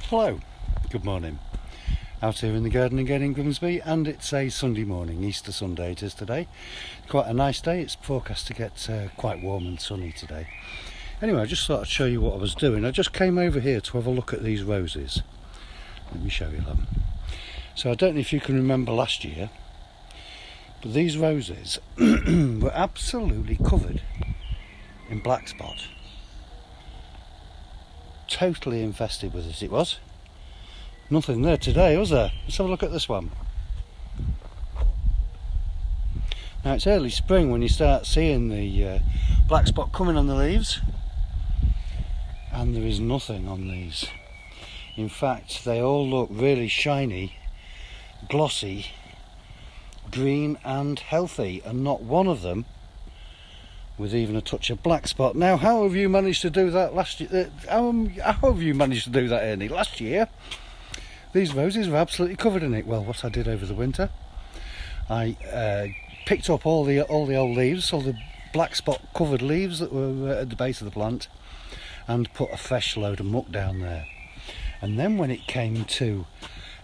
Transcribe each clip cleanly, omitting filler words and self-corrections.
Hello, good morning. Out here in the garden again in Grimsby, and it's a Sunday morning, Easter Sunday it is today. Quite a nice day. It's forecast to get quite warm and sunny today. Anyway, I just thought I'd show you what I was doing. I just came over here to have a look at these roses. Let me show you them. So I don't know if you can remember last year, but these roses were absolutely covered in black spot. Totally infested with it was. Nothing there today, was there? Let's have a look at this one. Now it's early spring when you start seeing the black spot coming on the leaves, and there is nothing on these. In fact, they all look really shiny, glossy, green and healthy, and not one of them with even a touch of black spot. Now, how have you managed to do that last year? How have you managed to do that, Ernie? Last year, these roses were absolutely covered in it. Well, what I did over the winter, I picked up all the old leaves, all the black spot covered leaves that were at the base of the plant, and put a fresh load of muck down there. And then when it came to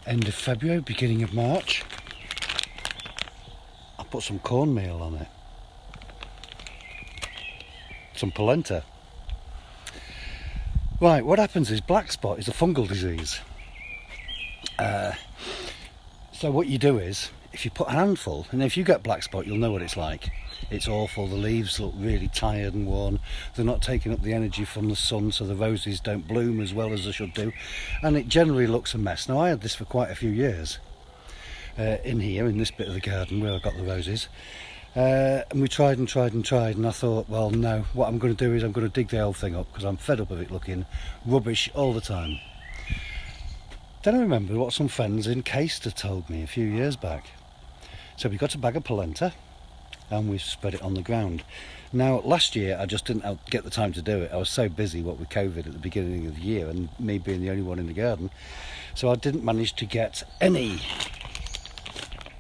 end of February, beginning of March, I put some cornmeal on it. Some polenta. Right, what happens is black spot is a fungal disease. So what you do is, if you put a handful, and if you get black spot, you'll know what it's like. It's awful. The leaves look really tired and worn. They're not taking up the energy from the sun, so the roses don't bloom as well as they should do, and it generally looks a mess. Now, I had this for quite a few years in here, in this bit of the garden where I got the roses. And we tried and tried and tried, and I thought, well, no, what I'm going to do is I'm going to dig the whole thing up, because I'm fed up of it looking rubbish all the time. Then I remember what some friends in Caister told me a few years back. So we got a bag of polenta and we spread it on the ground. Now, last year I just didn't get the time to do it. I was so busy, what with COVID at the beginning of the year, and me being the only one in the garden, so I didn't manage to get any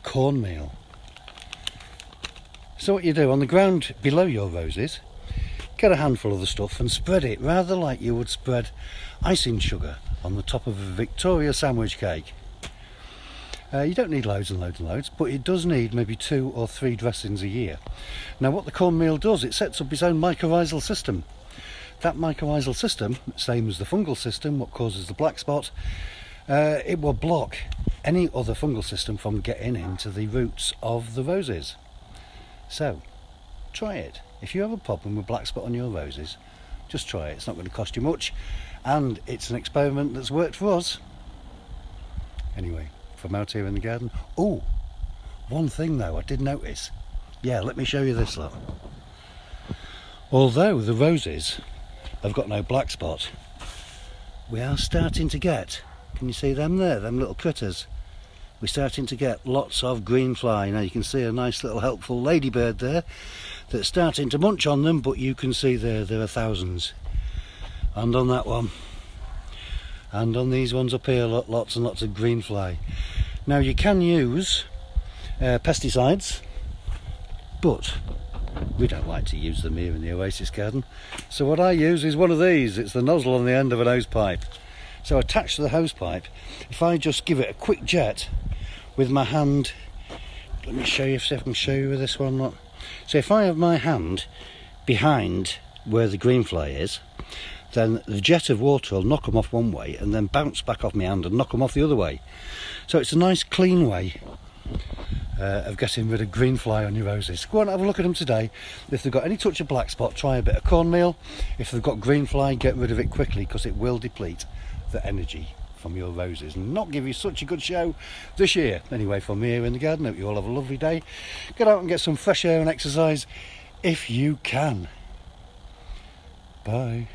cornmeal. So what you do on the ground below your roses, get a handful of the stuff and spread it rather like you would spread icing sugar on the top of a Victoria sandwich cake. You don't need loads and loads and loads, but it does need maybe 2 or 3 dressings a year. Now, what the cornmeal does, it sets up its own mycorrhizal system. That mycorrhizal system, same as the fungal system, what causes the black spot, it will block any other fungal system from getting into the roots of the roses. So, try it. If you have a problem with black spot on your roses, just try it. It's not going to cost you much, and it's an experiment that's worked for us. Anyway, from out here in the garden. Oh, one thing though I did notice. Yeah, let me show you this, look. Although the roses have got no black spot, we are starting to get, can you see them there, them little critters? We're starting to get lots of green fly. Now you can see a nice little helpful ladybird there that's starting to munch on them, but you can see there are thousands. And on that one, and on these ones up here, lots and lots of green fly. Now you can use pesticides, but we don't like to use them here in the Oasis garden. So what I use is one of these. It's the nozzle on the end of an hose pipe. So attached to the hose pipe, if I just give it a quick jet with my hand, let me show you, see if I can show you with this one. Look. So if I have my hand behind where the green fly is, then the jet of water will knock them off one way and then bounce back off my hand and knock them off the other way. So it's a nice clean way of getting rid of green fly on your roses. Go on, have a look at them today. If they've got any touch of black spot, try a bit of cornmeal. If they've got green fly, get rid of it quickly, because it will deplete the energy from your roses and not give you such a good show this year. Anyway, from me here in the garden, hope you all have a lovely day. Get out and get some fresh air and exercise if you can. Bye.